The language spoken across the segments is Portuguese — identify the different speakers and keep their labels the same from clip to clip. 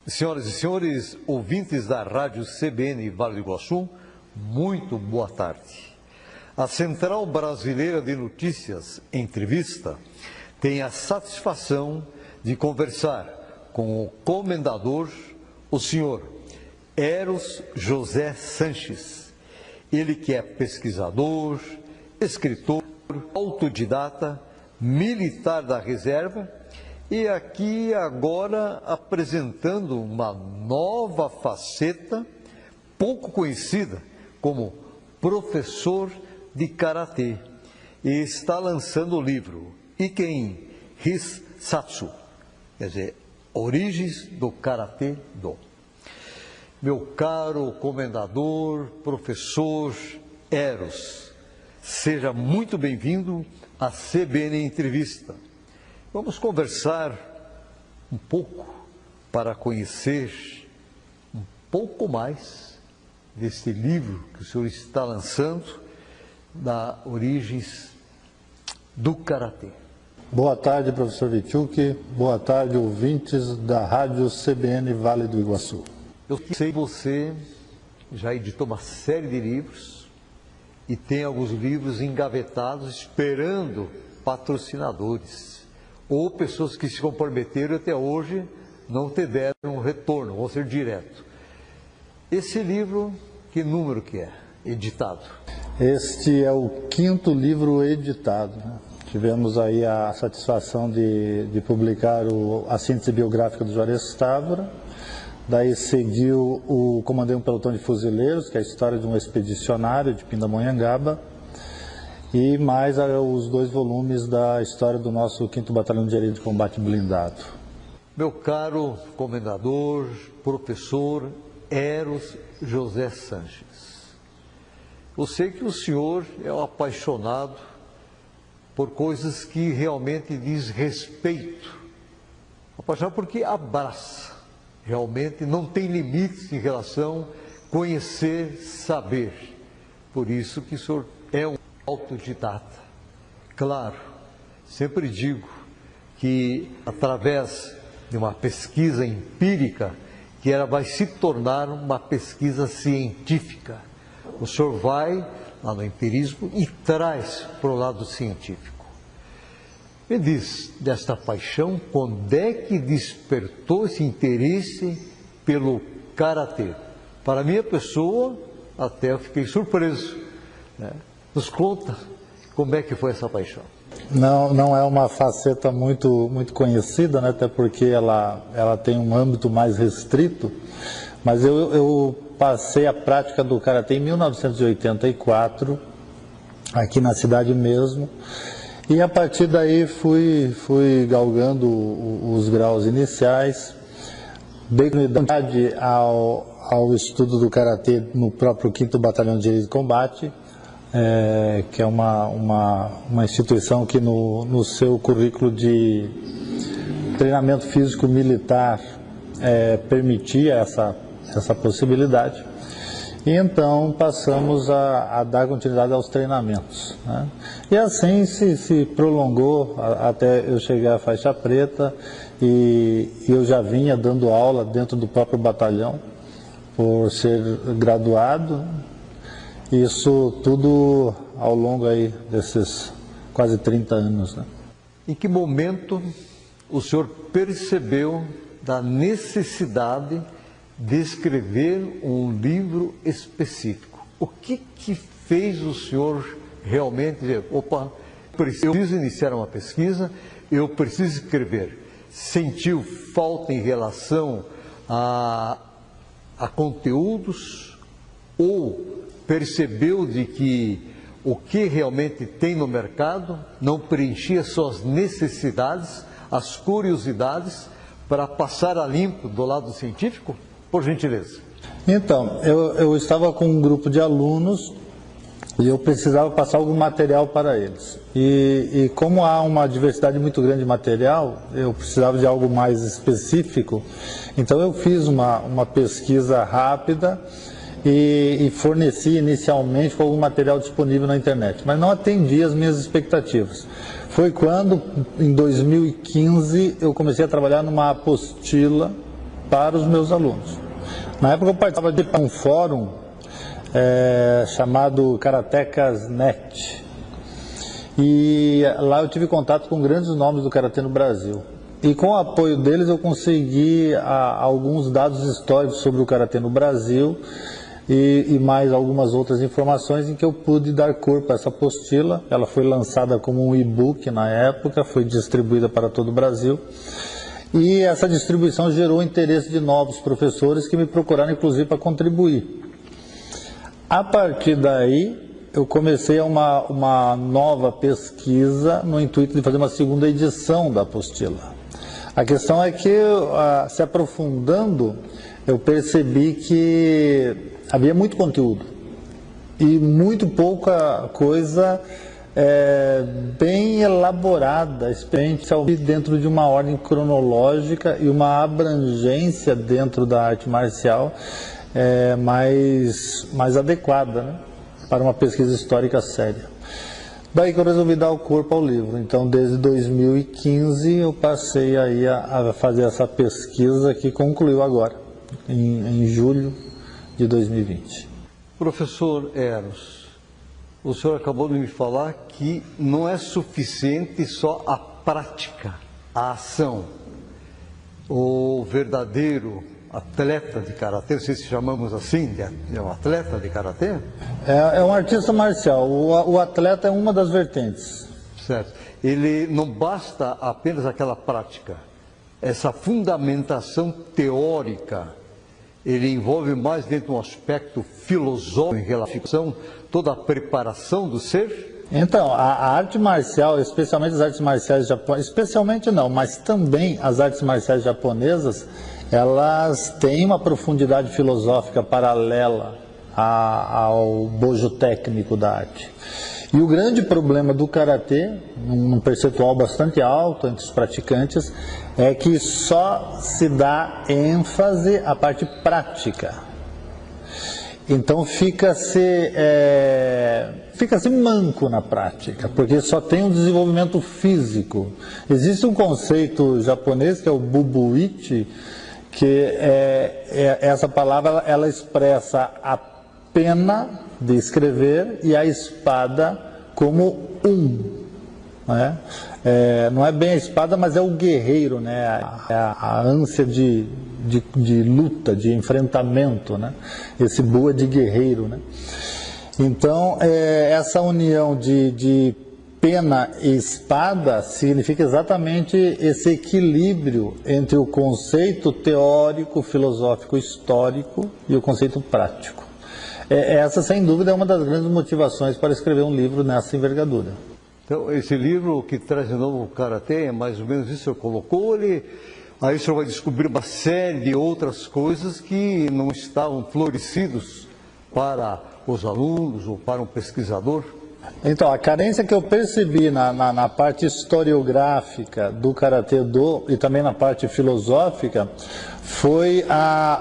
Speaker 1: Senhoras e senhores, ouvintes da Rádio CBN Vale do Iguaçu, muito boa tarde. A Central Brasileira de Notícias, Entrevista, tem a satisfação de conversar com o comendador, o senhor Eros José Sanches. Ele que é pesquisador, escritor, autodidata, militar da reserva e aqui agora apresentando uma nova faceta pouco conhecida como professor de karatê, e está lançando o livro Iken Hisatsu, quer dizer, Origens do Karatê Do. Meu caro comendador, professor Eros, seja muito bem-vindo à CBN Entrevista. Vamos conversar um pouco para conhecer um pouco mais deste livro que o senhor está lançando, da Origens do Karatê.
Speaker 2: Boa tarde, professor Vichuk. Boa tarde, ouvintes da Rádio CBN Vale do Iguaçu.
Speaker 1: Eu sei que você já editou uma série de livros e tem alguns livros engavetados esperando patrocinadores ou pessoas que se comprometeram até hoje não te deram um retorno, vão ser direto. Esse livro, que número que é editado?
Speaker 2: Este é o 5º livro editado, né? Tivemos aí a satisfação de publicar a síntese biográfica do Juarez Távora, daí seguiu o Comandei um Pelotão de Fuzileiros, que é a história de um expedicionário de Pindamonhangaba, e mais os 2 volumes da história do nosso 5º Batalhão de Areia de Combate Blindado.
Speaker 1: Meu caro comendador, professor Eros José Sanches, eu sei que o senhor é um apaixonado por coisas que realmente diz respeito, apaixonado porque abraça, realmente não tem limites em relação a conhecer, saber. Por isso que o senhor é um autodidata. Claro, sempre digo que através de uma pesquisa empírica, que ela vai se tornar uma pesquisa científica. O senhor vai lá no empirismo e traz para o lado científico. Me diz desta paixão, quando é que despertou esse interesse pelo karatê? Para a minha pessoa, até eu fiquei surpreso, né? Nos conta como é que foi essa paixão.
Speaker 2: Não é uma faceta muito conhecida, né? Até porque ela tem um âmbito mais restrito, mas eu passei a prática do karatê em 1984, aqui na cidade mesmo, e a partir daí fui galgando os graus iniciais, dei continuidade ao estudo do karatê no próprio 5º Batalhão de Areia de Combate, que é uma instituição que no seu currículo de treinamento físico militar permitia essa possibilidade. E então passamos a dar continuidade aos treinamentos, né? E assim se prolongou até eu chegar à faixa preta, e eu já vinha dando aula dentro do próprio batalhão, por ser graduado. Isso tudo ao longo aí desses quase 30 anos, né?
Speaker 1: Em que momento o senhor percebeu da necessidade de escrever um livro específico? O que fez o senhor realmente dizer, opa, eu preciso iniciar uma pesquisa, eu preciso escrever? Sentiu falta em relação a conteúdos, ou percebeu de que o que realmente tem no mercado não preenchia suas necessidades, as curiosidades, para passar a limpo do lado científico? Por gentileza.
Speaker 2: Então, eu estava com um grupo de alunos e eu precisava passar algum material para eles. E como há uma diversidade muito grande de material, eu precisava de algo mais específico. Então eu fiz uma pesquisa rápida e forneci inicialmente com algum material disponível na internet, mas não atendia as minhas expectativas. Foi quando, em 2015, eu comecei a trabalhar numa apostila para os meus alunos. Na época eu participava de um fórum chamado Karatecas Net, e lá eu tive contato com grandes nomes do Karatê no Brasil. E com o apoio deles eu consegui alguns dados históricos sobre o Karatê no Brasil e mais algumas outras informações em que eu pude dar corpo a essa apostila. Ela foi lançada como um e-book na época, foi distribuída para todo o Brasil. E essa distribuição gerou o interesse de novos professores que me procuraram inclusive para contribuir. A partir daí eu comecei uma nova pesquisa no intuito de fazer uma segunda edição da apostila. A questão é que, se aprofundando, eu percebi que havia muito conteúdo e muito pouca coisa bem elaborada, especialmente dentro de uma ordem cronológica e uma abrangência dentro da arte marcial mais adequada, né, para uma pesquisa histórica séria. Daí que eu resolvi dar o corpo ao livro. Então, desde 2015, eu passei aí a fazer essa pesquisa que concluiu agora, em julho de 2020.
Speaker 1: Professor Eros, o senhor acabou de me falar que não é suficiente só a prática, a ação. O verdadeiro atleta de karatê, não sei se chamamos assim, de um atleta de karatê?
Speaker 2: É um artista marcial, o atleta é uma das vertentes.
Speaker 1: Certo. Ele não basta apenas aquela prática, essa fundamentação teórica, ele envolve mais dentro de um aspecto filosófico em relação a toda a preparação do ser?
Speaker 2: Então, a arte marcial, especialmente as artes marciais japonesas, especialmente não, mas também as artes marciais japonesas, elas têm uma profundidade filosófica paralela ao bojo técnico da arte. E o grande problema do karatê, um percentual bastante alto entre os praticantes, é que só se dá ênfase à parte prática. Então fica-se manco na prática, porque só tem um desenvolvimento físico. Existe um conceito japonês que é o bubuichi, que essa palavra ela expressa a pena de escrever e a espada como né? Não é bem a espada, mas é o guerreiro, né? A ânsia de luta, de enfrentamento, né? Esse boa de guerreiro, né? Então, essa união de pena e espada significa exatamente esse equilíbrio entre o conceito teórico, filosófico, histórico e o conceito prático. Essa, sem dúvida, é uma das grandes motivações para escrever um livro nessa envergadura.
Speaker 1: Então, esse livro que traz de novo o karatê, é mais ou menos isso que o senhor colocou, aí o senhor vai descobrir uma série de outras coisas que não estavam florescidos para os alunos ou para um pesquisador?
Speaker 2: Então, a carência que eu percebi na parte historiográfica do Karatê Do e também na parte filosófica foi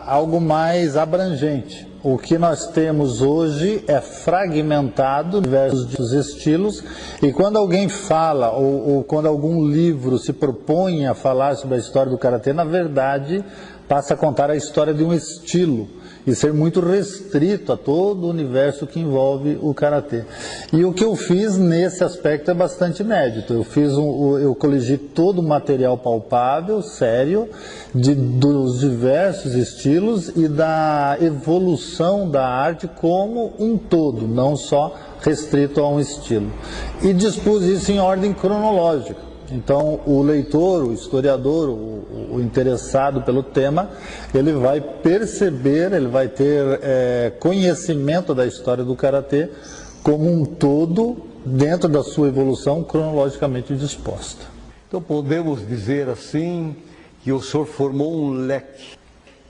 Speaker 2: algo mais abrangente. O que nós temos hoje é fragmentado, diversos estilos, e quando alguém fala, ou quando algum livro se propõe a falar sobre a história do Karatê, na verdade passa a contar a história de um estilo e ser muito restrito a todo o universo que envolve o Karatê. E o que eu fiz nesse aspecto é bastante inédito. Eu coligi todo o material palpável, sério, dos diversos estilos e da evolução da arte como um todo, não só restrito a um estilo. E dispus isso em ordem cronológica. Então, o leitor, o historiador, o interessado pelo tema, ele vai perceber, ele vai ter conhecimento da história do Karatê como um todo, dentro da sua evolução cronologicamente disposta.
Speaker 1: Então, podemos dizer assim que o senhor formou um leque.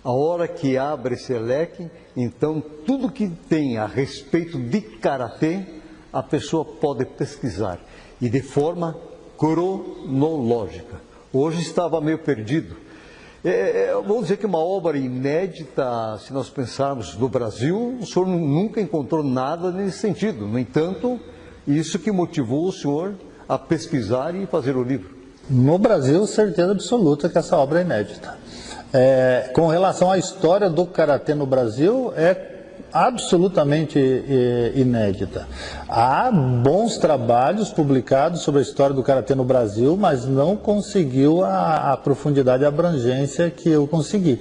Speaker 1: A hora que abre esse leque, então, tudo que tem a respeito de Karatê, a pessoa pode pesquisar, e de forma cronológica. Hoje estava meio perdido. Vamos dizer que uma obra inédita, se nós pensarmos no Brasil, o senhor nunca encontrou nada nesse sentido. No entanto, isso que motivou o senhor a pesquisar e fazer o livro.
Speaker 2: No Brasil, certeza absoluta que essa obra é inédita. Com relação à história do karatê no Brasil, é absolutamente inédita. Há bons trabalhos publicados sobre a história do karatê no Brasil, mas não conseguiu a profundidade e a abrangência que eu consegui.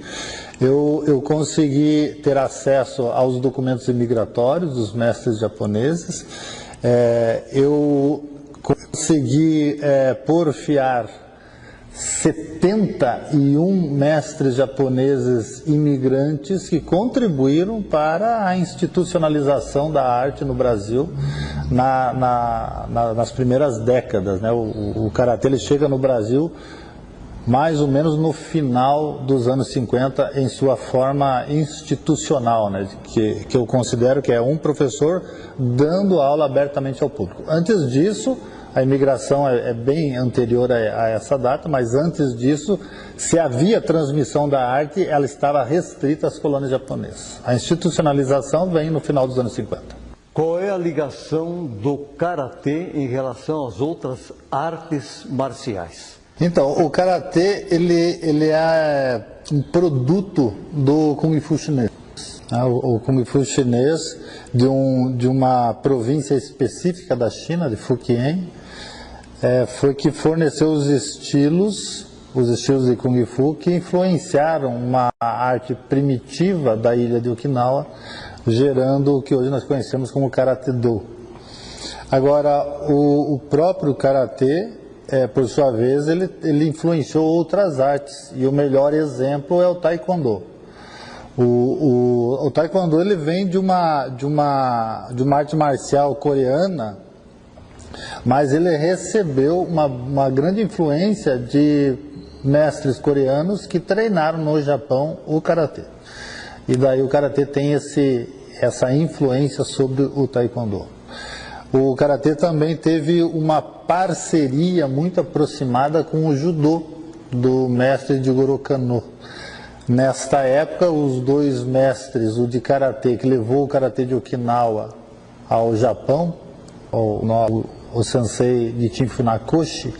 Speaker 2: Eu consegui ter acesso aos documentos imigratórios dos mestres japoneses, eu consegui porfiar 71 mestres japoneses imigrantes que contribuíram para a institucionalização da arte no Brasil nas primeiras décadas, né? O karatê ele chega no Brasil mais ou menos no final dos anos 50 em sua forma institucional, né? que eu considero que é um professor dando aula abertamente ao público. Antes disso, a imigração é bem anterior a essa data, mas antes disso, se havia transmissão da arte, ela estava restrita às colônias japonesas. A institucionalização vem no final dos anos 50.
Speaker 1: Qual é a ligação do karatê em relação às outras artes marciais?
Speaker 2: Então, o karatê ele é um produto do Kung Fu chinês. O Kung Fu chinês de uma província específica da China, de Fujian, foi que forneceu os estilos de Kung Fu que influenciaram uma arte primitiva da ilha de Okinawa, gerando o que hoje nós conhecemos como Karate-do. Agora, o próprio Karatê, por sua vez, ele influenciou outras artes, e o melhor exemplo é o Taekwondo. O Taekwondo ele vem de uma arte marcial coreana, mas ele recebeu uma grande influência de mestres coreanos que treinaram no Japão o Karatê. E daí o Karatê tem essa influência sobre o Taekwondo. O Karatê também teve uma parceria muito aproximada com o Judô, do mestre Jigoro Kano. Nesta época, os dois mestres, o de Karatê, que levou o Karatê de Okinawa ao Japão, o sensei Nichin Funakoshi,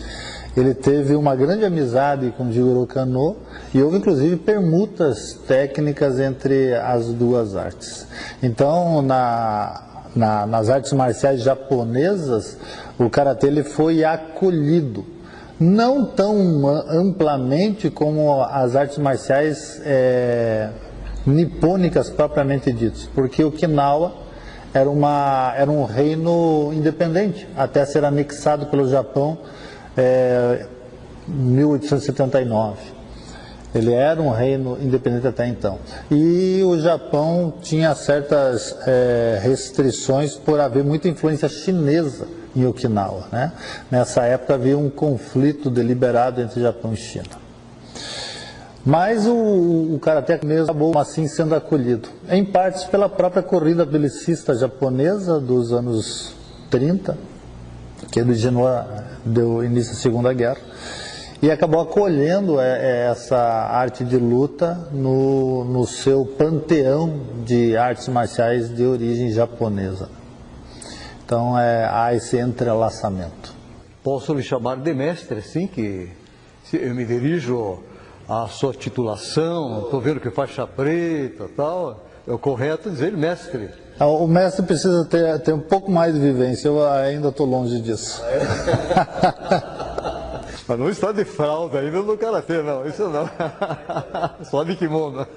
Speaker 2: ele teve uma grande amizade com Jigoro Kano e houve inclusive permutas técnicas entre as duas artes. Então, nas artes marciais japonesas, o Karatê ele foi acolhido, não tão amplamente como as artes marciais nipônicas propriamente ditas, porque Okinawa era um reino independente, até ser anexado pelo Japão em 1879. Ele era um reino independente até então. E o Japão tinha certas restrições por haver muita influência chinesa em Okinawa, né? Nessa época havia um conflito deliberado entre Japão e China. Mas o karatê mesmo acabou assim sendo acolhido, em partes pela própria corrida belicista japonesa dos anos 30, que originou, deu início à Segunda Guerra, e acabou acolhendo essa arte de luta no seu panteão de artes marciais de origem japonesa. Então há esse entrelaçamento.
Speaker 1: Posso lhe chamar de mestre, sim, que eu me dirijo à sua titulação, estou vendo que faixa preta e tal, é o correto dizer mestre.
Speaker 2: O mestre precisa ter um pouco mais de vivência, eu ainda estou longe disso.
Speaker 1: Mas não está de fralda ainda no karatê, não, isso não. Só de kimono.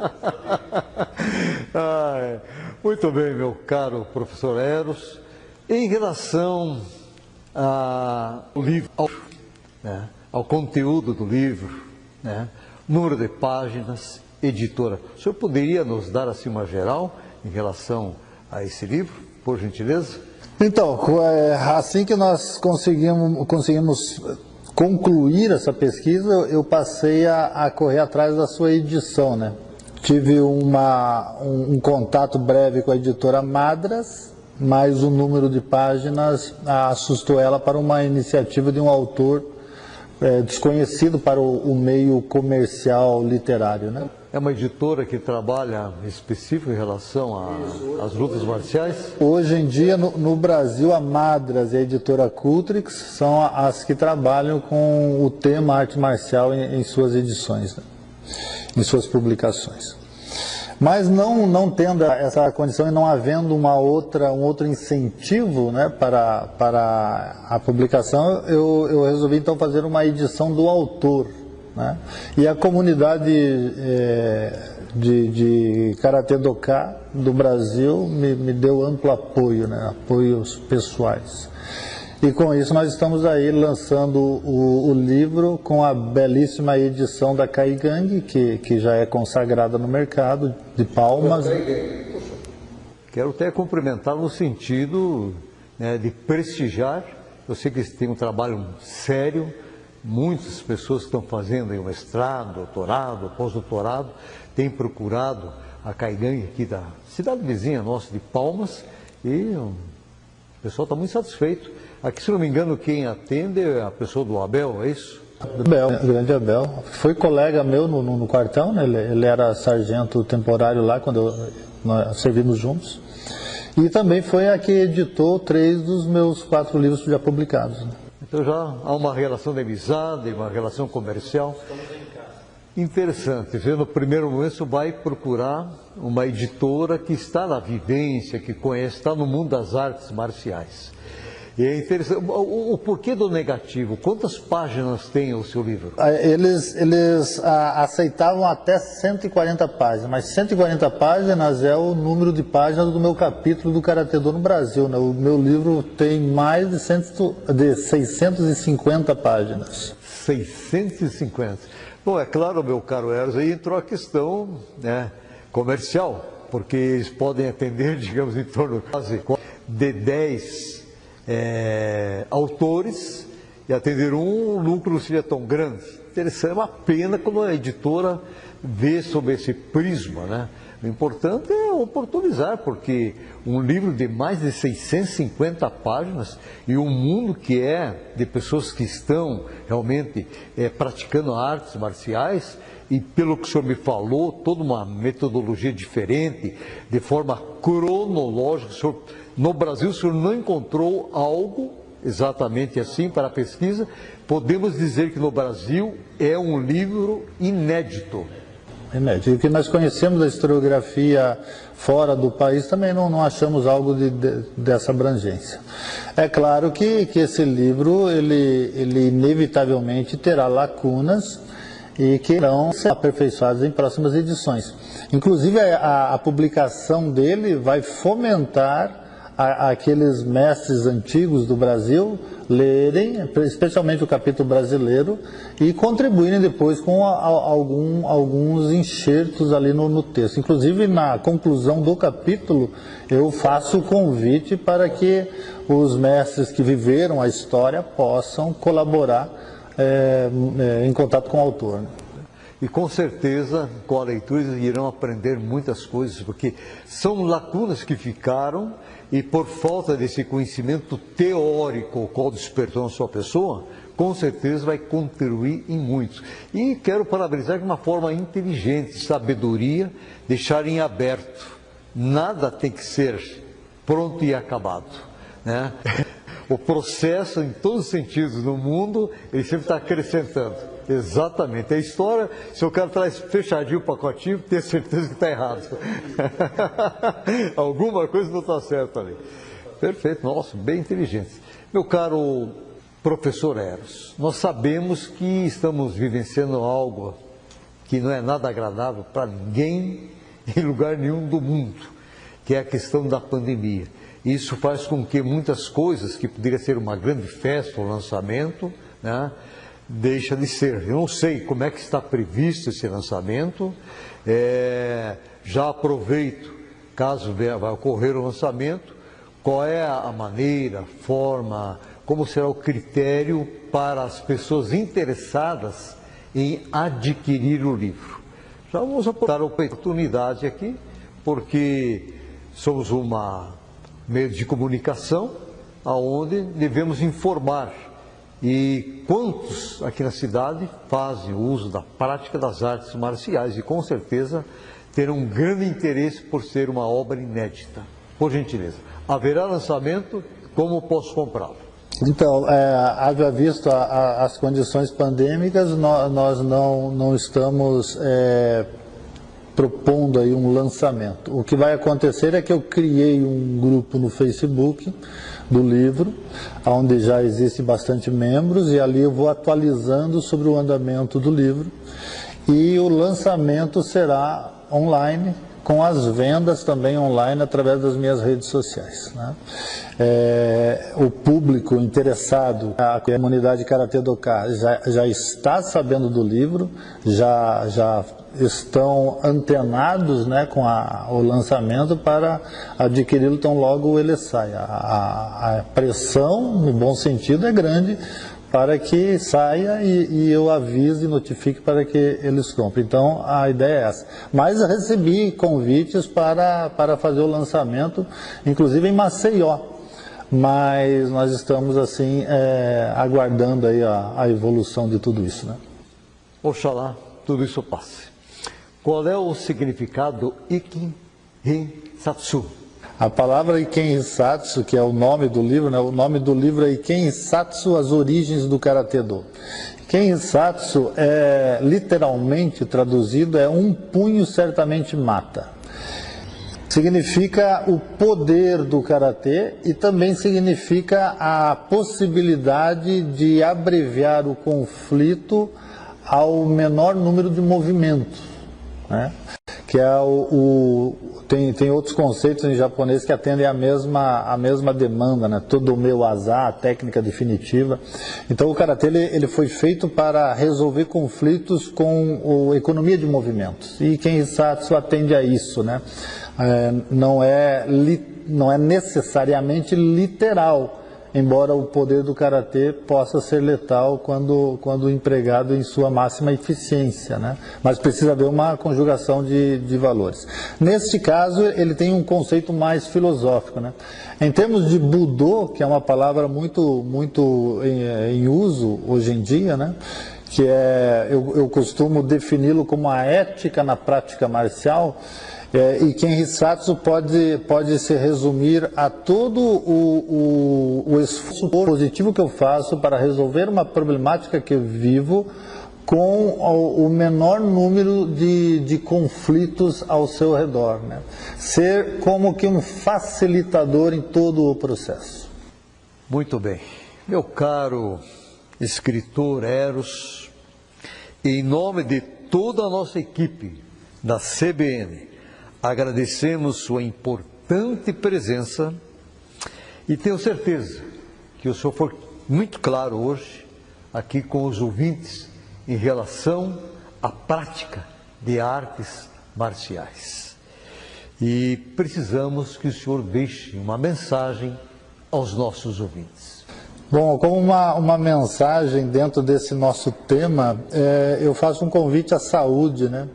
Speaker 1: Muito bem, meu caro professor Eros. Em relação ao livro, ao conteúdo do livro, né, número de páginas, editora, o senhor poderia nos dar assim uma geral em relação a esse livro, por gentileza?
Speaker 2: Então, assim que nós conseguimos concluir essa pesquisa, eu passei a correr atrás da sua edição, né? Tive um contato breve com a editora Madras, mas o número de páginas assustou ela para uma iniciativa de um autor desconhecido para o meio comercial literário, né?
Speaker 1: É uma editora que trabalha específico em relação às lutas marciais?
Speaker 2: Hoje em dia, no Brasil, a Madras e a editora Cultrix são as que trabalham com o tema arte marcial em suas edições, né? em suas publicações. Mas não tendo essa condição e não havendo um outro incentivo, né, para a publicação, eu resolvi então fazer uma edição do autor, né? E a comunidade de Karatê Doka do Brasil me deu amplo apoio, né, apoios pessoais. E com isso nós estamos aí lançando o livro com a belíssima edição da Kaigang, que já é consagrada no mercado, de Palmas.
Speaker 1: Quero até cumprimentar no sentido, né, de prestigiar. Eu sei que tem um trabalho sério, muitas pessoas que estão fazendo aí um mestrado, doutorado, pós-doutorado, têm procurado a Kaigang aqui da cidade vizinha nossa de Palmas, e o pessoal está muito satisfeito. Aqui, se não me engano, quem atende é a pessoa do Abel, é isso?
Speaker 2: Abel, grande Abel. Foi colega meu no quartel, né? Ele era sargento temporário lá quando nós servimos juntos. E também foi a que editou 3 dos meus 4 livros já publicados, né?
Speaker 1: Então já há uma relação de amizade, uma relação comercial. Interessante, você no primeiro momento vai procurar uma editora que está na vivência, que conhece, está no mundo das artes marciais. E é interessante, o porquê do negativo? Quantas páginas tem o seu livro?
Speaker 2: Eles aceitavam até 140 páginas, mas 140 páginas é o número de páginas do meu capítulo do Karatê Do no Brasil, né? O meu livro tem mais de 650 páginas.
Speaker 1: 650. Bom, é claro, meu caro Eros, aí entrou a questão, né, comercial, porque eles podem atender, digamos, em torno de 10 autores, e atender o lucro não seria tão grande. Interessante, é uma pena quando a editora vê sob esse prisma, né? O importante é oportunizar, porque um livro de mais de 650 páginas e um mundo que é de pessoas que estão realmente praticando artes marciais, e pelo que o senhor me falou, toda uma metodologia diferente, de forma cronológica. O senhor, no Brasil, o senhor não encontrou algo exatamente assim para a pesquisa. Podemos dizer que no Brasil é um livro inédito.
Speaker 2: E o que nós conhecemos da historiografia fora do país também não achamos algo dessa abrangência. É claro que esse livro ele inevitavelmente terá lacunas e que serão aperfeiçoadas em próximas edições. Inclusive a publicação dele vai fomentar aqueles mestres antigos do Brasil lerem, especialmente o capítulo brasileiro, e contribuírem depois com alguns enxertos ali no texto. Inclusive, na conclusão do capítulo, eu faço o convite para que os mestres que viveram a história possam colaborar em contato com o autor.
Speaker 1: E com certeza, com a leitura, eles irão aprender muitas coisas, porque são lacunas que ficaram, e por falta desse conhecimento teórico, o qual despertou na sua pessoa, com certeza vai contribuir em muitos. E quero parabenizar de uma forma inteligente, sabedoria, deixar em aberto. Nada tem que ser pronto e acabado, né? O processo, em todos os sentidos no mundo, ele sempre está acrescentando. Exatamente. A história, se o cara traz fechadinho o pacotinho, tenha certeza que está errado. Alguma coisa não está certa ali. Perfeito. Nossa, bem inteligente. Meu caro professor Eros, nós sabemos que estamos vivenciando algo que não é nada agradável para ninguém, em lugar nenhum do mundo, que é a questão da pandemia. Isso faz com que muitas coisas que poderiam ser uma grande festa, um lançamento, né, deixa de ser. Eu não sei como é que está previsto esse lançamento. Já aproveito, caso vai ocorrer o lançamento, qual é a maneira, forma, como será o critério para as pessoas interessadas em adquirir o livro. Já vamos apontar a oportunidade aqui, porque somos uma meio de comunicação, aonde devemos informar. E quantos aqui na cidade fazem o uso da prática das artes marciais, e com certeza terão um grande interesse por ser uma obra inédita. Por gentileza, haverá lançamento? Como posso comprá-lo?
Speaker 2: Então, haja visto as condições pandêmicas, nós não estamos propondo aí um lançamento. O que vai acontecer é que eu criei um grupo no Facebook do livro, onde já existe bastante membros, e ali eu vou atualizando sobre o andamento do livro, e o lançamento será online, com as vendas também online através das minhas redes sociais, né? O público interessado, a comunidade Karatê do Ka já está sabendo do livro, já estão antenados, né, com o lançamento para adquiri-lo tão logo ele saia. A pressão, no bom sentido, é grande para que saia e eu avise e notifique para que eles comprem. Então, a ideia é essa. Mas eu recebi convites para fazer o lançamento, inclusive em Maceió. Mas nós estamos, assim, aguardando aí a evolução de tudo isso, né?
Speaker 1: Oxalá tudo isso passe. Qual é o significado do Ikin Rin Satsu?
Speaker 2: A palavra Iken Satsu, que é o nome do livro, né? O nome do livro é Iken Satsu, as origens do Karatê Do. Iken Satsu literalmente traduzido, um punho certamente mata. Significa o poder do Karatê e também significa a possibilidade de abreviar o conflito ao menor número de movimentos, né? Que tem outros conceitos em japonês que atendem a mesma demanda, né? Todo o meu asa, a técnica definitiva. Então o Karatê ele foi feito para resolver conflitos com economia de movimentos. E Iken Satsu atende a isso, né? Não é necessariamente literal, embora o poder do Karatê possa ser letal quando empregado em sua máxima eficiência, né? Mas precisa haver uma conjugação de valores. Neste caso, ele tem um conceito mais filosófico, né? Em termos de Budô, que é uma palavra muito em uso hoje em dia, né? Que eu costumo defini-lo como a ética na prática marcial. E Iken Satsu pode se resumir a todo o esforço positivo que eu faço para resolver uma problemática que eu vivo com o menor número de conflitos ao seu redor, né? Ser como que um facilitador em todo o processo.
Speaker 1: Muito bem. Meu caro escritor Eros, em nome de toda a nossa equipe da CBN, agradecemos sua importante presença e tenho certeza que o senhor foi muito claro hoje aqui com os ouvintes em relação à prática de artes marciais. E precisamos que o senhor deixe uma mensagem aos nossos ouvintes.
Speaker 2: Bom, como uma mensagem dentro desse nosso tema, eu faço um convite à saúde, né?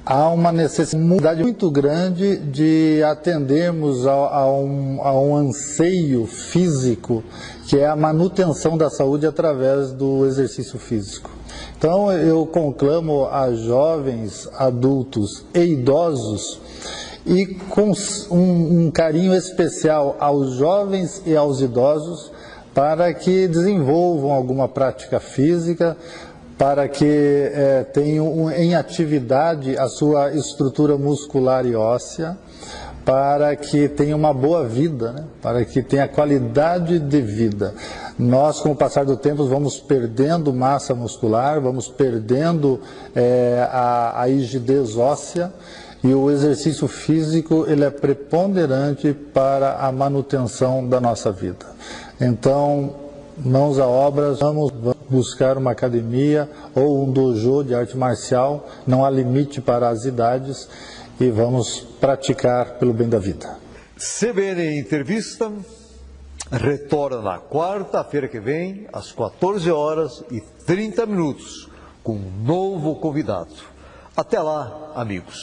Speaker 2: Há uma necessidade muito grande de atendermos a um anseio físico, que é a manutenção da saúde através do exercício físico. Então eu conclamo a jovens, adultos e idosos, e com um carinho especial aos jovens e aos idosos, para que desenvolvam alguma prática física, para que tenham em atividade a sua estrutura muscular e óssea, para que tenham uma boa vida, né? Para que tenha qualidade de vida. Nós, com o passar do tempo, vamos perdendo massa muscular, vamos perdendo a rigidez óssea, e o exercício físico ele é preponderante para a manutenção da nossa vida. Então, mãos à obra, vamos buscar uma academia ou um dojo de arte marcial, não há limite para as idades, e vamos praticar pelo bem da vida.
Speaker 1: CBN Entrevista retorna na quarta-feira que vem, às 14h30, com um novo convidado. Até lá, amigos.